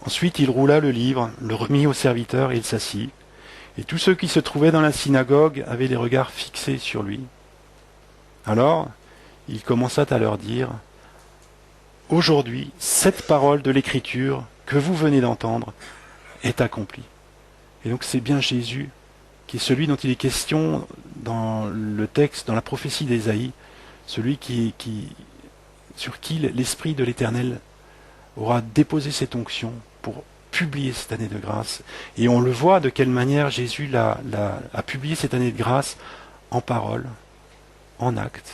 Ensuite, il roula le livre, le remit au serviteur et il s'assit. Et tous ceux qui se trouvaient dans la synagogue avaient les regards fixés sur lui. Alors, il commença à leur dire, « Aujourd'hui, cette parole de l'Écriture que vous venez d'entendre est accomplie. » Et donc c'est bien Jésus qui est celui dont il est question dans le texte, dans la prophétie d'Ésaïe, celui sur qui l'Esprit de l'Éternel aura déposé cette onction pour publier cette année de grâce. Et on le voit de quelle manière Jésus a publié cette année de grâce en parole, en actes,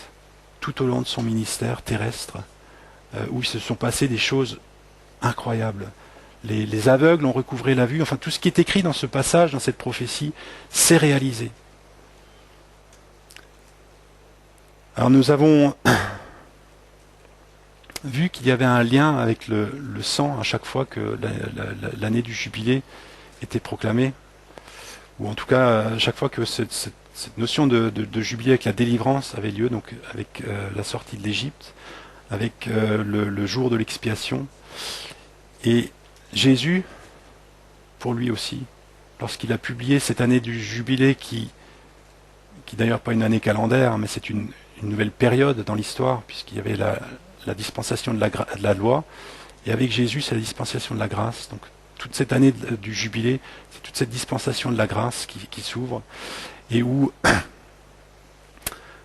tout au long de son ministère terrestre, où il se sont passées des choses incroyables. Les aveugles ont recouvré la vue, enfin tout ce qui est écrit dans ce passage, dans cette prophétie, s'est réalisé. Alors nous avons vu qu'il y avait un lien avec le sang à chaque fois que l'année du jubilé était proclamée, ou en tout cas à chaque fois que cette notion de jubilé avec la délivrance avait lieu, donc avec la sortie de l'Égypte, avec le jour de l'expiation. Et Jésus, pour lui aussi, lorsqu'il a publié cette année du jubilé qui d'ailleurs pas une année calendaire, mais c'est une nouvelle période dans l'histoire, puisqu'il y avait la dispensation de la loi, et avec Jésus, c'est la dispensation de la grâce. Donc toute cette année du jubilé, c'est toute cette dispensation de la grâce qui s'ouvre, et où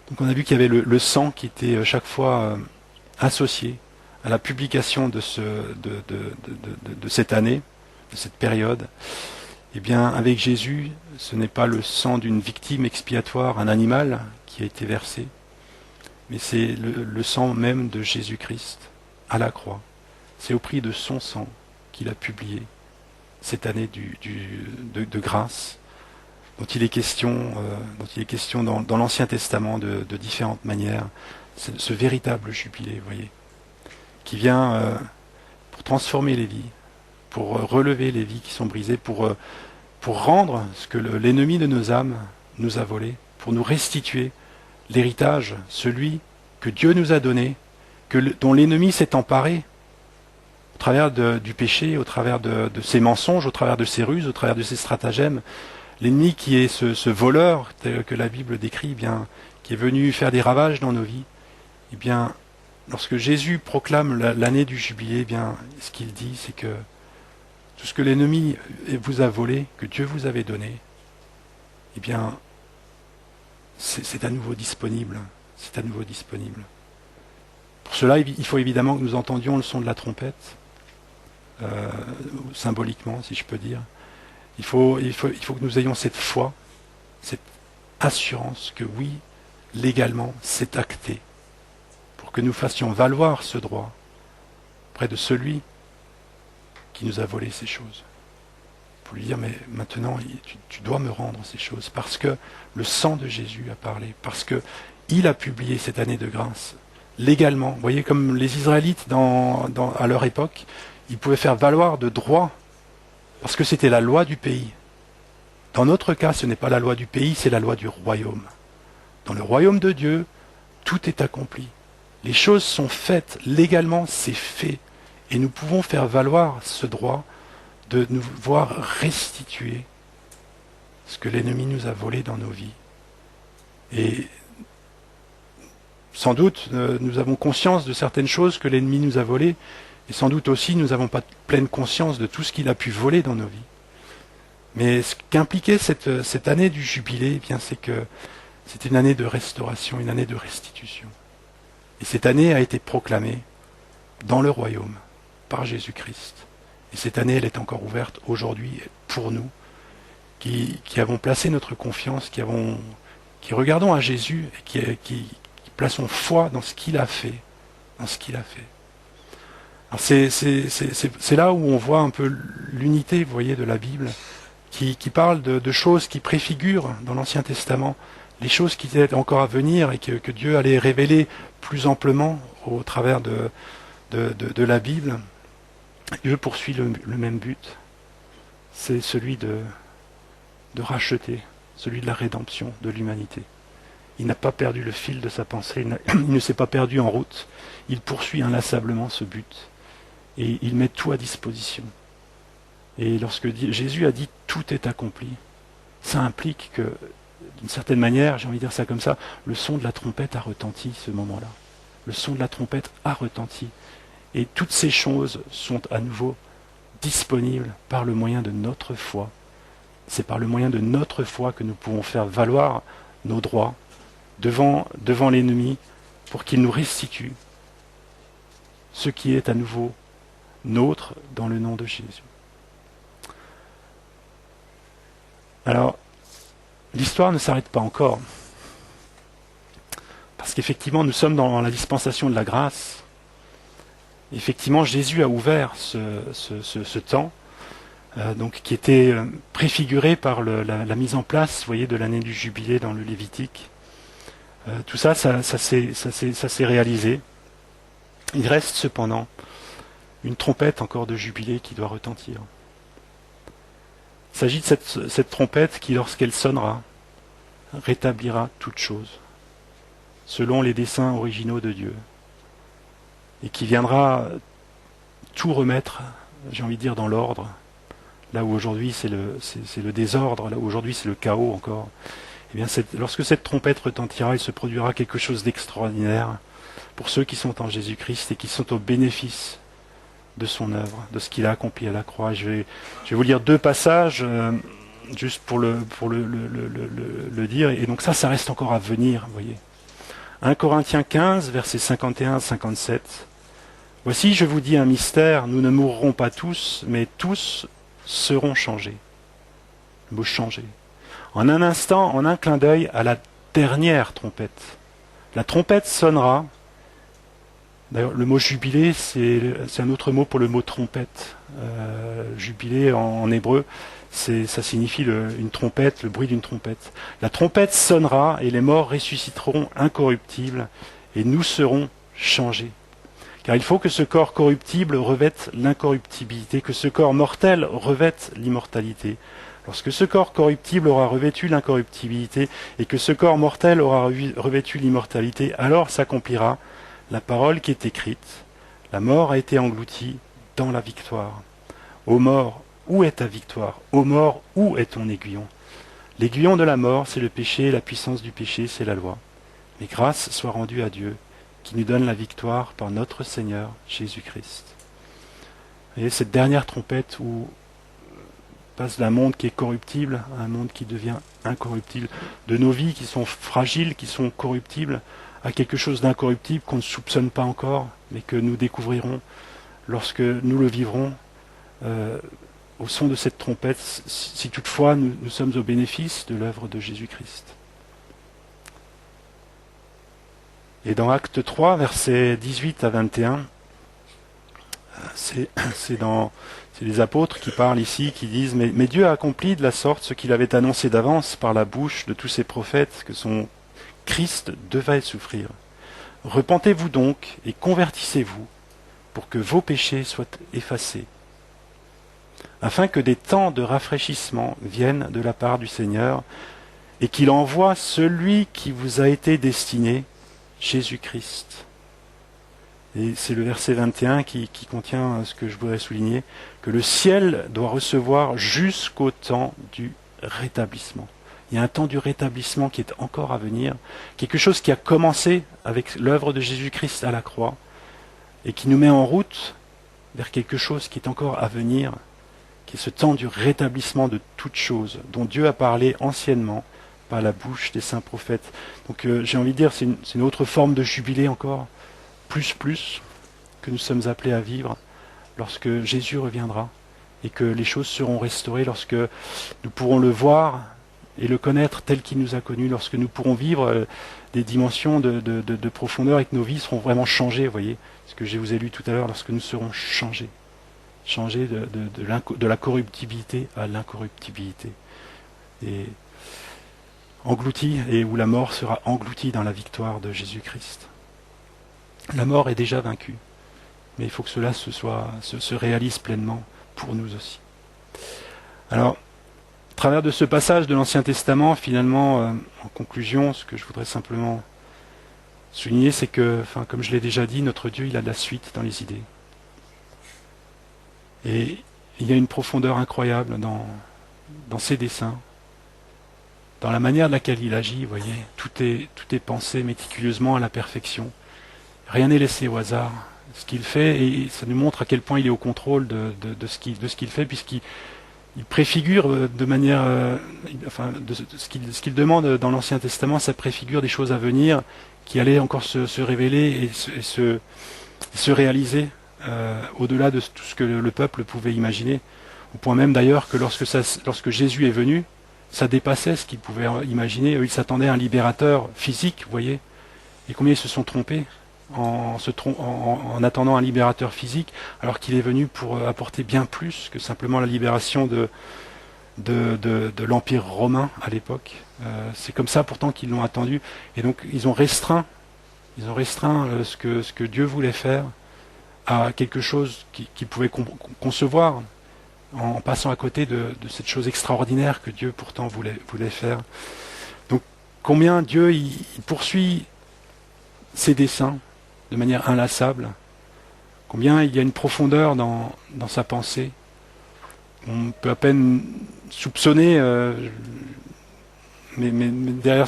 donc on a vu qu'il y avait le sang qui était chaque fois associé à la publication de cette année, de cette période. Eh bien, avec Jésus, ce n'est pas le sang d'une victime expiatoire, un animal, qui a été versé, mais c'est le sang même de Jésus-Christ à la croix. C'est au prix de son sang qu'il a publié cette année de grâce, dont il est question dans l'Ancien Testament de différentes manières. C'est ce véritable jubilé, vous voyez, qui vient pour transformer les vies, pour relever les vies qui sont brisées, pour rendre ce que l'ennemi de nos âmes nous a volé, pour nous restituer l'héritage, celui que Dieu nous a donné, dont l'ennemi s'est emparé au travers du péché, au travers de ses mensonges, au travers de ses ruses, au travers de ses stratagèmes. L'ennemi qui est ce voleur tel que la Bible décrit, eh bien, qui est venu faire des ravages dans nos vies, eh bien, lorsque Jésus proclame l'année du jubilé, eh bien, ce qu'il dit, c'est que tout ce que l'ennemi vous a volé, que Dieu vous avait donné, eh bien, c'est à nouveau disponible. C'est à nouveau disponible. Pour cela, il faut évidemment que nous entendions le son de la trompette, symboliquement, si je peux dire. Il faut que nous ayons cette foi, cette assurance que oui, légalement, c'est acté, pour que nous fassions valoir ce droit près de celui qui nous a volé ces choses. Pour lui dire, mais maintenant, tu dois me rendre ces choses, parce que le sang de Jésus a parlé, parce qu'il a publié cette année de grâce, légalement. Vous voyez, comme les Israélites à leur époque, ils pouvaient faire valoir de droit, parce que c'était la loi du pays. Dans notre cas, ce n'est pas la loi du pays, c'est la loi du royaume. Dans le royaume de Dieu, tout est accompli. Les choses sont faites, légalement, c'est fait. Et nous pouvons faire valoir ce droit de nous voir restituer ce que l'ennemi nous a volé dans nos vies. Et sans doute, nous avons conscience de certaines choses que l'ennemi nous a volées, et sans doute aussi, nous n'avons pas pleine conscience de tout ce qu'il a pu voler dans nos vies. Mais ce qu'impliquait cette année du jubilé, eh bien, c'est que c'était une année de restauration, une année de restitution. Et cette année a été proclamée dans le royaume par Jésus-Christ. Et cette année, elle est encore ouverte aujourd'hui pour nous, qui avons placé notre confiance, qui regardons à Jésus et qui plaçons foi dans ce qu'il a fait. Dans ce qu'il a fait. Alors c'est là où on voit un peu l'unité, vous voyez, de la Bible, qui parle de choses qui préfigurent dans l'Ancien Testament les choses qui étaient encore à venir et que Dieu allait révéler plus amplement au travers de la Bible. Dieu poursuit le même but, c'est celui de racheter, celui de la rédemption de l'humanité. Il n'a pas perdu le fil de sa pensée, il ne s'est pas perdu en route, il poursuit inlassablement ce but et il met tout à disposition. Et lorsque Jésus a dit « tout est accompli », ça implique que, d'une certaine manière, j'ai envie de dire ça comme ça, le son de la trompette a retenti ce moment-là. Le son de la trompette a retenti. Et toutes ces choses sont à nouveau disponibles par le moyen de notre foi. C'est par le moyen de notre foi que nous pouvons faire valoir nos droits devant l'ennemi pour qu'il nous restitue ce qui est à nouveau nôtre dans le nom de Jésus. Alors, l'histoire ne s'arrête pas encore. Parce qu'effectivement, nous sommes dans la dispensation de la grâce. Effectivement, Jésus a ouvert ce temps, donc, qui était préfiguré par la mise en place, vous voyez, de l'année du jubilé dans le Lévitique. Tout ça s'est réalisé. Il reste cependant une trompette encore de jubilé qui doit retentir. Il s'agit de cette trompette qui, lorsqu'elle sonnera, rétablira toutes choses, selon les desseins originaux de Dieu, et qui viendra tout remettre, j'ai envie de dire, dans l'ordre, là où aujourd'hui c'est le désordre, là où aujourd'hui c'est le chaos encore. Eh bien, lorsque cette trompette retentira, il se produira quelque chose d'extraordinaire pour ceux qui sont en Jésus-Christ et qui sont au bénéfice de son œuvre, de ce qu'il a accompli à la croix. Je vais vous lire 2 passages, juste pour le dire, et donc ça reste encore à venir, vous voyez. 1 Corinthiens 15, versets 51 à 57. Voici, je vous dis un mystère, nous ne mourrons pas tous, mais tous seront changés. Le mot changer. En un instant, en un clin d'œil, à la dernière trompette. La trompette sonnera. D'ailleurs, le mot jubilé, c'est un autre mot pour le mot trompette. Jubilé en hébreu, ça signifie une trompette, le bruit d'une trompette. La trompette sonnera et les morts ressusciteront incorruptibles et nous serons changés. Car il faut que ce corps corruptible revête l'incorruptibilité, que ce corps mortel revête l'immortalité. Lorsque ce corps corruptible aura revêtu l'incorruptibilité et que ce corps mortel aura revêtu l'immortalité, alors s'accomplira la parole qui est écrite. La mort a été engloutie dans la victoire. Ô mort, où est ta victoire? Ô mort, où est ton aiguillon? L'aiguillon de la mort, c'est le péché, et la puissance du péché, c'est la loi. Mais grâce soit rendue à Dieu, qui nous donne la victoire par notre Seigneur Jésus-Christ. Vous voyez, cette dernière trompette où passe d'un monde qui est corruptible à un monde qui devient incorruptible, de nos vies qui sont fragiles, qui sont corruptibles, à quelque chose d'incorruptible qu'on ne soupçonne pas encore, mais que nous découvrirons lorsque nous le vivrons au son de cette trompette, si toutefois nous sommes au bénéfice de l'œuvre de Jésus-Christ. Et dans Acte 3, versets 18 à 21, c'est les apôtres qui parlent ici, qui disent « Mais Dieu a accompli de la sorte ce qu'il avait annoncé d'avance par la bouche de tous ses prophètes, que son Christ devait souffrir. Repentez-vous donc et convertissez-vous pour que vos péchés soient effacés, afin que des temps de rafraîchissement viennent de la part du Seigneur et qu'il envoie celui qui vous a été destiné, Jésus-Christ. » Et c'est le verset 21 qui contient ce que je voudrais souligner, que le ciel doit recevoir jusqu'au temps du rétablissement. Il y a un temps du rétablissement qui est encore à venir, quelque chose qui a commencé avec l'œuvre de Jésus-Christ à la croix, et qui nous met en route vers quelque chose qui est encore à venir, qui est ce temps du rétablissement de toutes choses, dont Dieu a parlé anciennement par la bouche des saints prophètes. Donc j'ai envie de dire, c'est une autre forme de jubilé encore, plus, que nous sommes appelés à vivre lorsque Jésus reviendra, et que les choses seront restaurées, lorsque nous pourrons le voir et le connaître tel qu'il nous a connus, lorsque nous pourrons vivre des dimensions de profondeur et que nos vies seront vraiment changées, vous voyez, ce que je vous ai lu tout à l'heure, lorsque nous serons changés de la corruptibilité à l'incorruptibilité, et engloutis, et où la mort sera engloutie dans la victoire de Jésus-Christ. La mort est déjà vaincue, mais il faut que cela se réalise pleinement pour nous aussi. Alors, à travers de ce passage de l'Ancien Testament, finalement, en conclusion, ce que je voudrais simplement souligner, c'est que, comme je l'ai déjà dit, notre Dieu, il a de la suite dans les idées. Et il y a une profondeur incroyable dans ses desseins, dans la manière de laquelle il agit, vous voyez, tout est pensé méticuleusement à la perfection. Rien n'est laissé au hasard. Ce qu'il fait, et ça nous montre à quel point il est au contrôle de ce qu'il fait, puisqu'il préfigure de manière, ce qu'il demande dans l'Ancien Testament, ça préfigure des choses à venir qui allaient encore se révéler et se réaliser au-delà de tout ce que le peuple pouvait imaginer. Au point même d'ailleurs que lorsque Jésus est venu, ça dépassait ce qu'ils pouvaient imaginer. Eux, ils s'attendaient à un libérateur physique, vous voyez, et combien ils se sont trompés en attendant un libérateur physique, alors qu'il est venu pour apporter bien plus que simplement la libération de l'Empire romain à l'époque. C'est comme ça pourtant qu'ils l'ont attendu. Et donc ils ont restreint ce que Dieu voulait faire à quelque chose qu'ils pouvaient concevoir, en passant à côté de cette chose extraordinaire que Dieu pourtant voulait faire. Donc combien Dieu il poursuit ses desseins de manière inlassable, combien il y a une profondeur dans sa pensée. On peut à peine soupçonner, mais derrière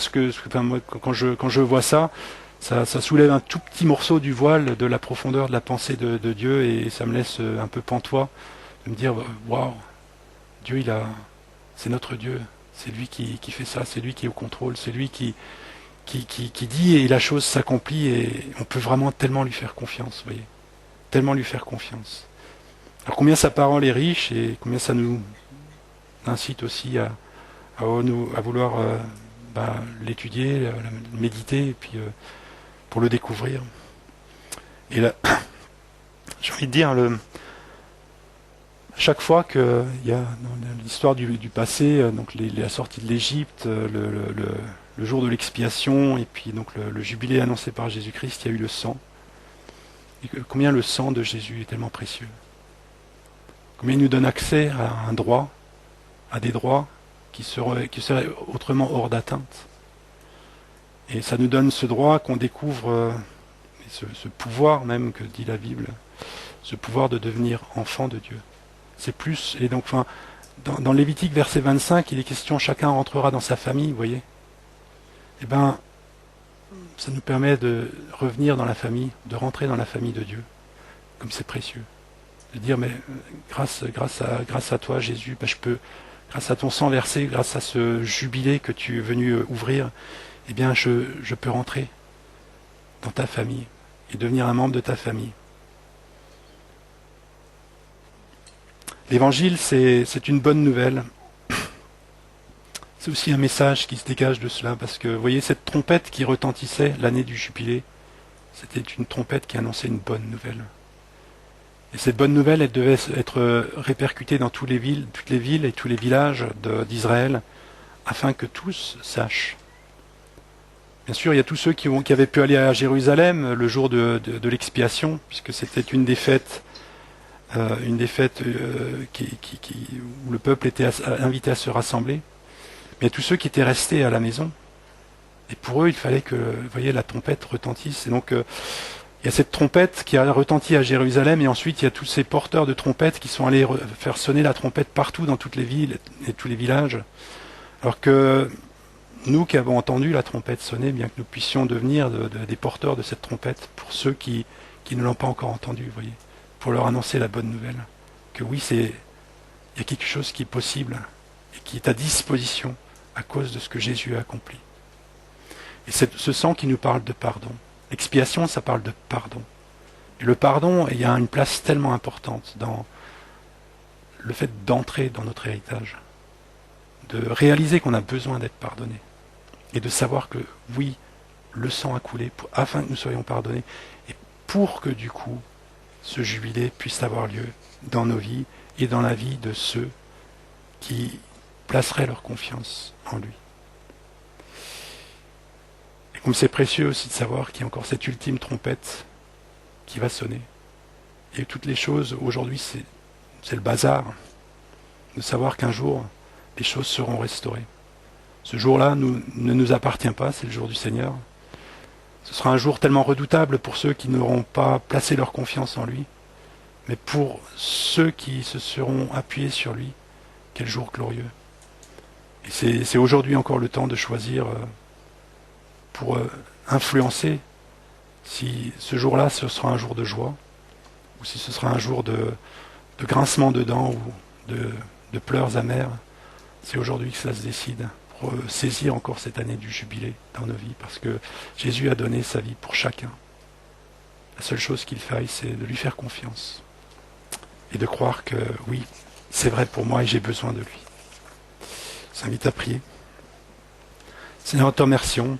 moi, quand je vois ça soulève un tout petit morceau du voile de la profondeur de la pensée de Dieu, et ça me laisse un peu pantois de me dire, waouh, Dieu c'est notre Dieu, c'est lui qui fait ça, c'est lui qui est au contrôle, c'est lui qui dit et la chose s'accomplit, et on peut vraiment tellement lui faire confiance, vous voyez, tellement lui faire confiance. Alors combien sa parole est riche, et combien ça nous incite aussi à vouloir l'étudier, le méditer, et puis pour le découvrir. Et là, j'ai envie de dire, chaque fois qu'il y a dans l'histoire du passé, donc la sortie de l'Égypte, le jour de l'expiation, et puis donc le jubilé annoncé par Jésus-Christ, il y a eu le sang. Et combien le sang de Jésus est tellement précieux. Combien il nous donne accès à à des droits qui seraient autrement hors d'atteinte. Et ça nous donne ce droit qu'on découvre, ce pouvoir même que dit la Bible, ce pouvoir de devenir enfant de Dieu. C'est plus, et donc dans Lévitique verset 25, il est question, chacun rentrera dans sa famille, vous voyez. Eh bien, ça nous permet de revenir dans la famille, de rentrer dans la famille de Dieu, comme c'est précieux. De dire, mais grâce à toi, Jésus, je peux, grâce à ton sang versé, grâce à ce jubilé que tu es venu ouvrir, eh bien, je peux rentrer dans ta famille et devenir un membre de ta famille. L'évangile, c'est une bonne nouvelle. C'est aussi un message qui se dégage de cela, parce que, vous voyez, cette trompette qui retentissait l'année du jubilé, c'était une trompette qui annonçait une bonne nouvelle. Et cette bonne nouvelle, elle devait être répercutée dans toutes les villes et tous les villages d'Israël, afin que tous sachent. Bien sûr, il y a tous ceux qui avaient pu aller à Jérusalem le jour de l'expiation, puisque c'était une des fêtes où le peuple était invité à se rassembler. Mais il y a tous ceux qui étaient restés à la maison. Et pour eux, il fallait que, vous voyez, la trompette retentisse. Et donc, il y a cette trompette qui a retenti à Jérusalem, et ensuite il y a tous ces porteurs de trompettes qui sont allés faire sonner la trompette partout dans toutes les villes et tous les villages. Alors que nous qui avons entendu la trompette sonner, bien que nous puissions devenir des porteurs de cette trompette pour ceux qui ne l'ont pas encore entendue, vous voyez, pour leur annoncer la bonne nouvelle. Que oui, il y a quelque chose qui est possible et qui est à disposition à cause de ce que Jésus a accompli. Et c'est ce sang qui nous parle de pardon. L'expiation, ça parle de pardon. Et le pardon, il y a une place tellement importante dans le fait d'entrer dans notre héritage, de réaliser qu'on a besoin d'être pardonné, et de savoir que oui, le sang a coulé afin que nous soyons pardonnés, et pour que du coup, ce jubilé puisse avoir lieu dans nos vies et dans la vie de ceux qui placeraient leur confiance en lui. Et comme c'est précieux aussi de savoir qu'il y a encore cette ultime trompette qui va sonner. Et toutes les choses, aujourd'hui, c'est le bazar, de savoir qu'un jour, les choses seront restaurées. Ce jour-là ne nous appartient pas, c'est le jour du Seigneur. Ce sera un jour tellement redoutable pour ceux qui n'auront pas placé leur confiance en lui, mais pour ceux qui se seront appuyés sur lui, quel jour glorieux. Et c'est aujourd'hui encore le temps de choisir pour influencer si ce jour-là ce sera un jour de joie, ou si ce sera un jour de grincement de dents ou de pleurs amers. C'est aujourd'hui que ça se décide, pour saisir encore cette année du jubilé dans nos vies, parce que Jésus a donné sa vie pour chacun. La seule chose qu'il faille, c'est de lui faire confiance, et de croire que oui, c'est vrai pour moi et j'ai besoin de lui. Je t'invite à prier. Seigneur, nous te remercions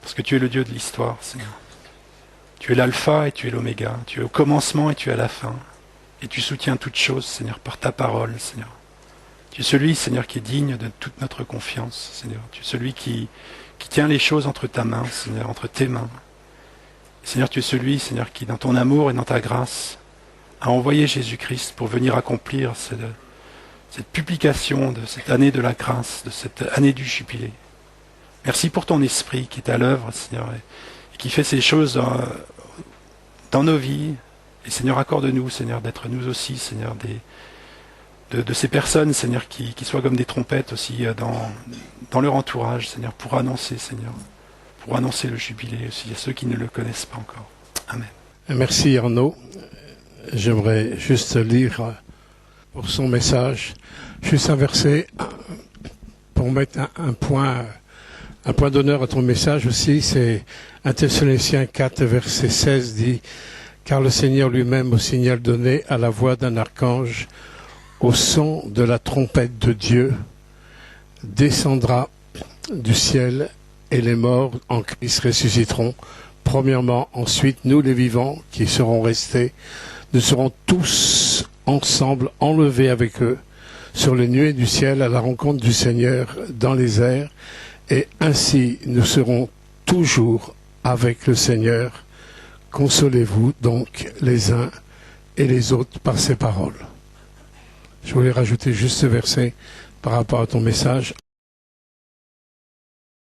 parce que tu es le Dieu de l'histoire, Seigneur. Tu es l'alpha et tu es l'oméga. Tu es au commencement et tu es à la fin. Et tu soutiens toutes choses, Seigneur, par ta parole, Seigneur. Tu es celui, Seigneur, qui est digne de toute notre confiance, Seigneur. Tu es celui qui tient les choses entre ta main, Seigneur, entre tes mains. Seigneur, tu es celui, Seigneur, qui, dans ton amour et dans ta grâce, a envoyé Jésus-Christ pour venir accomplir cette publication de cette année de la grâce, de cette année du jubilé. Merci pour ton esprit qui est à l'œuvre, Seigneur, et qui fait ces choses dans nos vies. Et Seigneur, accorde-nous, Seigneur, d'être nous aussi, Seigneur, de ces personnes, Seigneur, qui soient comme des trompettes aussi dans leur entourage, Seigneur, pour annoncer, Seigneur, pour annoncer le jubilé aussi à ceux qui ne le connaissent pas encore. Amen.
Merci Arnaud. J'aimerais juste lire pour son message, juste un verset pour mettre un point d'honneur à ton message aussi. C'est 1 Thessaloniciens 4, verset 16 dit « Car le Seigneur lui-même, au signal donné à la voix d'un archange, au son de la trompette de Dieu, descendra du ciel et les morts en Christ ressusciteront. Premièrement, ensuite, nous les vivants qui serons restés, nous serons tous ensemble enlevés avec eux sur les nuées du ciel à la rencontre du Seigneur dans les airs, et ainsi nous serons toujours avec le Seigneur. Consolez-vous donc les uns et les autres par ces paroles. Je voulais rajouter juste ce verset par rapport à ton message.